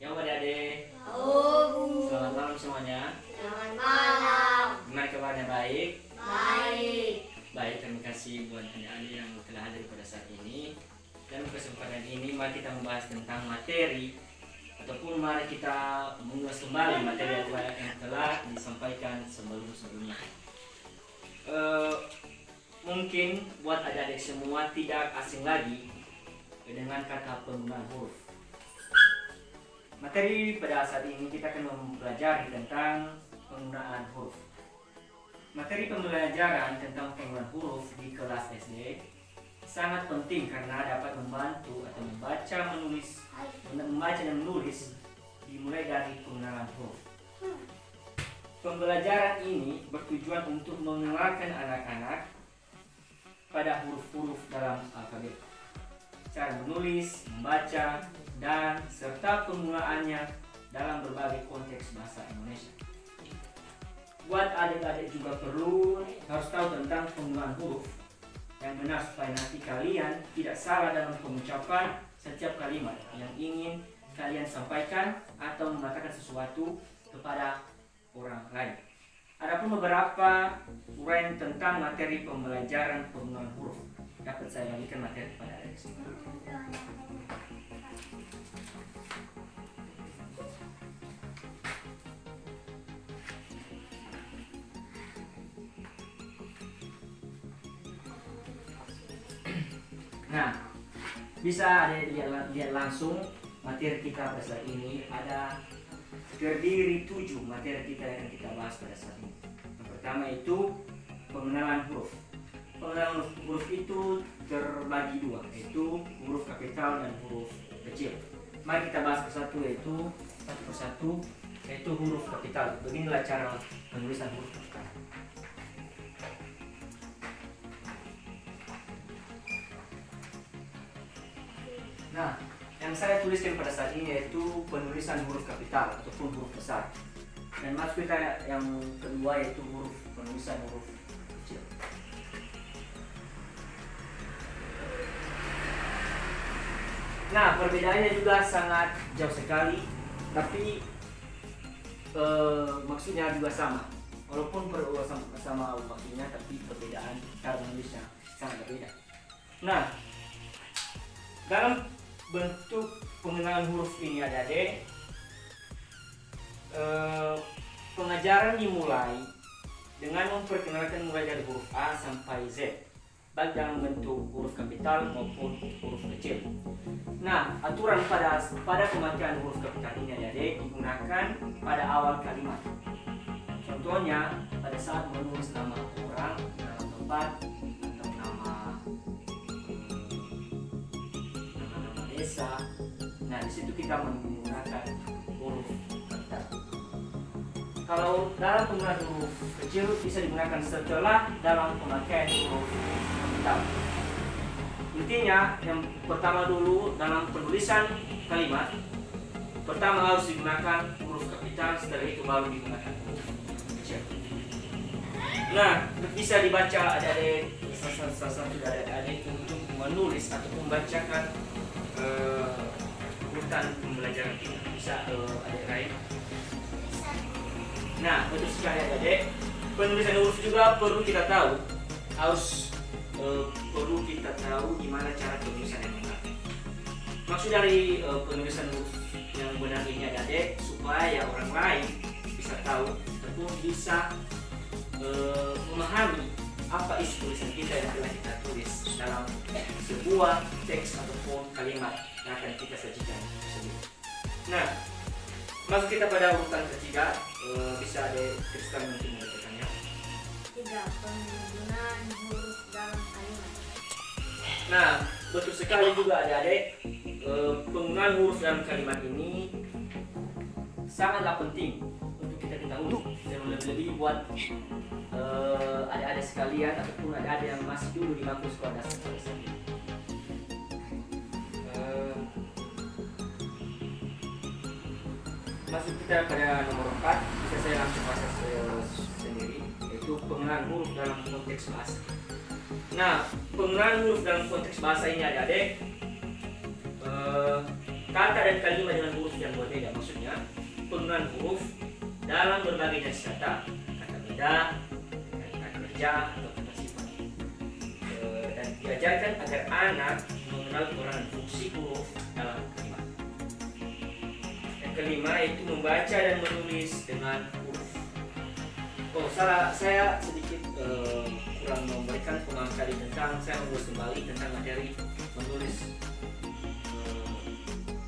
Assalamualaikum adik-adik. Oh, Selamat malam semuanya. selamat malam. Gimana kabarnya, baik? Baik. Baik, terima kasih buat adik-adik yang telah hadir pada saat ini. Dan kesempatan ini mari kita membahas tentang materi ataupun mari kita mengulas kembali materi yang telah disampaikan sebelumnya. Mungkin buat adik-adik semua tidak asing lagi dengan kata penggunaan huruf. Materi pada saat ini kita akan mempelajari tentang penggunaan huruf. Materi pembelajaran tentang penggunaan huruf di kelas SD sangat penting karena dapat membantu atau membaca dan menulis dimulai dari pengenalan huruf. Pembelajaran ini bertujuan untuk mengenalkan anak-anak pada huruf-huruf dalam alfabet, cara menulis, membaca, dan serta penggunaannya dalam berbagai konteks bahasa Indonesia. Buat adik-adik juga harus tahu tentang penggunaan huruf yang benar supaya nanti kalian tidak salah dalam pengucapan setiap kalimat yang ingin kalian sampaikan atau mengatakan sesuatu kepada orang lain. Adapun beberapa uraian tentang materi pembelajaran penggunaan huruf dapat saya bagikan materi kepada adik semua. Nah, bisa lihat langsung materi kita pada saat ini ada terdiri 7 materi kita yang kita bahas pada saat ini. Yang pertama itu pengenalan huruf. Pengenalan huruf itu terbagi 2, yaitu huruf kapital dan huruf kecil. Mari kita bahas satu persatu, yaitu huruf kapital. Beginilah cara penulisan huruf kapital. Nah, yang saya tuliskan pada saat ini yaitu penulisan huruf kapital ataupun huruf besar. Dan masuk kita yang kedua yaitu penulisan huruf kecil. Nah, perbedaannya juga sangat jauh sekali, tapi maksudnya juga sama. Walaupun sama maksudnya, tapi perbedaan cara menulisnya sangat berbeda. Nah, dalam bentuk pengenalan huruf ini adik-adik, pengajaran dimulai dengan memperkenalkan mulai dari huruf A sampai Z, baik dalam bentuk huruf kapital maupun huruf kecil. Nah, aturan pada pemakaian huruf kapital ini adik-adik digunakan pada awal kalimat. Contohnya pada saat menulis nama orang, nama tempat, atau nama desa. Nah, di situ kita menggunakan huruf kapital. Kalau dalam penggunaan huruf kecil bisa digunakan setelah dalam pemakaian huruf kapital. Intinya yang pertama dulu dalam penulisan kalimat, pertama harus digunakan huruf kapital, setelah itu baru digunakan huruf kecil. Nah, bisa dibaca adik-adik satu dari adik untuk menulis atau membacakan urutan pembelajaran kita. Bisa adik lain. Nah, betul sekali adik. Penulisan huruf juga perlu kita tahu. Perlu kita tahu gimana cara penulisan yang benar. Maksud dari penulisan huruf yang benar ini adik, supaya orang lain bisa tahu ataupun bisa memahami apa isi tulisan kita yang telah kita tulis dalam sebuah teks ataupun kalimat yang akan kita sajikan tersebut. Nah, masuk kita pada urutan ketiga, bisa ada Kristal untuk membacakannya. 3. Penggunaan huruf dalam kalimat. Nah, betul sekali juga adik-adik, penggunaan huruf dalam kalimat ini sangatlah penting untuk kita ketahui, dan lebih buat adik-adik sekalian ataupun adik-adik yang masih dulu di bangku sekolah dasar pada saat ini. Masuk kita pada nomor 4, bisa saya langsung bahas sendiri, yaitu pengenalan huruf dalam konteks bahasa. Nah, pengenalan huruf dalam konteks bahasa ini adik-adik, kata dan kalimat dengan huruf yang berbeda. penggunaan huruf dalam berbagai jenis kata benda, kata kerja, atau kata sifat. Dan diajarkan agar anak mengenal peranan fungsi huruf dalam kalimat. Yang kelima yaitu membaca dan menulis dengan huruf. Oh, saya sedikit kurang memberikan pemahaman tadi tentang saya menulis kembali tentang materi menulis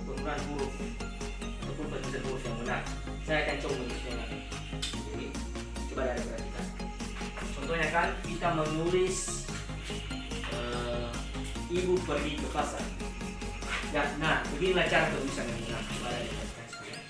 penggunaan huruf ataupun penulisan huruf yang benar. Saya akan coba menulisnya. Jadi, coba dari perhatikan. Contohnya kan kita menulis ibu pergi ke pasar. Ya, nah, beginilah cara penulisan yang benar. Coba dari perhatikan sekalian.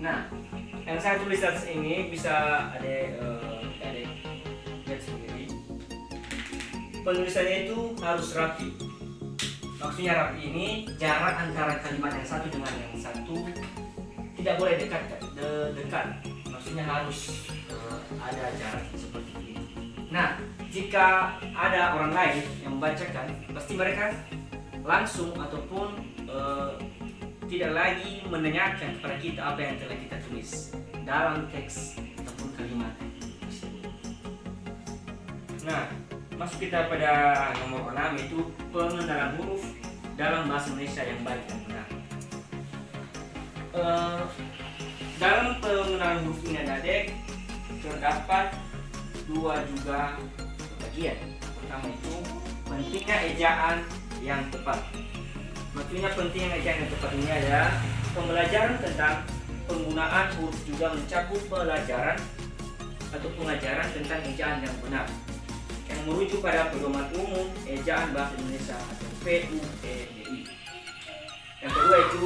Nah, yang saya tulis atas ini bisa adik lihat sendiri. Penulisannya itu harus rapi. Maksudnya rapi ini jarak antara kalimat yang satu dengan yang satu tidak boleh dekat. Maksudnya harus ada jarak seperti ini. Nah, jika ada orang lain yang membacakan, pasti mereka langsung ataupun tidak lagi menanyakan kepada kita apa yang telah kita tulis dalam teks ataupun kalimat tersebut. Nah, masuk kita pada nomor 6 yaitu pengenalan huruf dalam bahasa Indonesia yang baik dan benar. Dalam pengenalan huruf ini adik terdapat dua juga bagian. Pertama itu pentingnya ejaan yang tepat. Maksudnya pentingnya ejaan yang tepat ini adalah pembelajaran tentang penggunaan huruf juga mencakup pelajaran atau pengajaran tentang ejaan yang benar yang merujuk pada pedoman umum ejaan bahasa Indonesia atau PUEDI. Yang kedua itu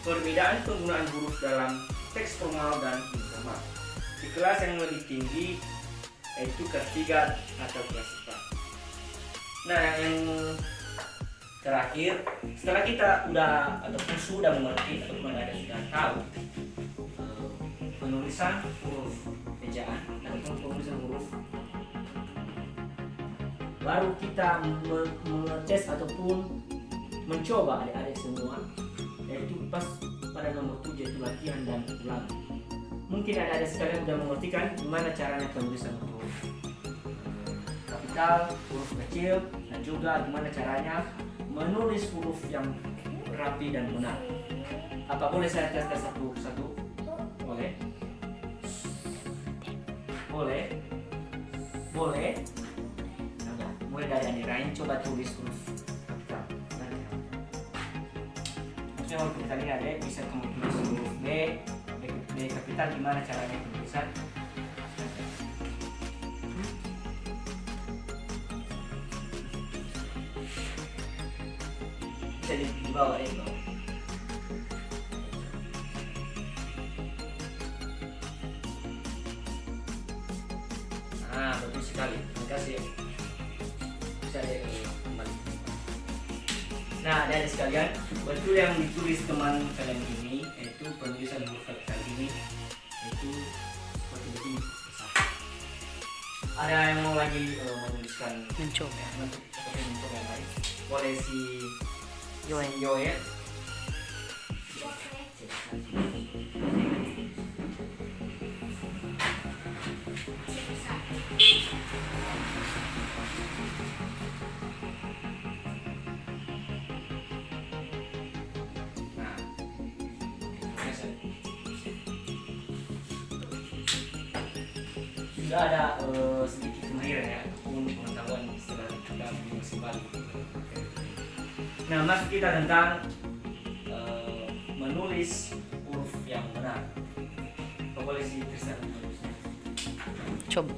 perbedaan penggunaan huruf dalam teks formal dan informal. Di kelas yang lebih tinggi yaitu kelas 3 atau kelas 4. Nah, yang terakhir, setelah kita sudah mengerti ataupun ada sudah tahu penulisan huruf ejaan ataupun penulisan huruf, baru kita mengetes ataupun mencoba adik-adik semua, yaitu pas pada nomor 7 yaitu latihan dan ulang. Mungkin ada sekalian sudah mengertikan gimana caranya penulisan huruf kapital, huruf kecil, dan juga gimana caranya menulis huruf yang rapi dan benar. Apa boleh saya tes satu-satu? Boleh? Boleh? Nah, mulai dari Andi Rain, coba tulis huruf kapital. Maksudnya huruf kapital ini ada bisa kamu tulis huruf B kapital, gimana caranya penulisan? Bisa di bawah ya, bawah. Nah, betul sekali. Terima kasih. Bisa kembali. Nah, dari sekalian, betul yang ditulis teman kalian ini, yaitu penulisan huruf kapital ini, yaitu seperti begini. Ada yang mau lagi menuliskan mencoba yang baik? Boleh si Yoel. Sudah ada sedikit kemahiran ya ataupun pengetahuan setelah kita masih balik. Nah, masuk kita tentang menulis huruf yang benar. Apa boleh sih Tristan menulisnya? coba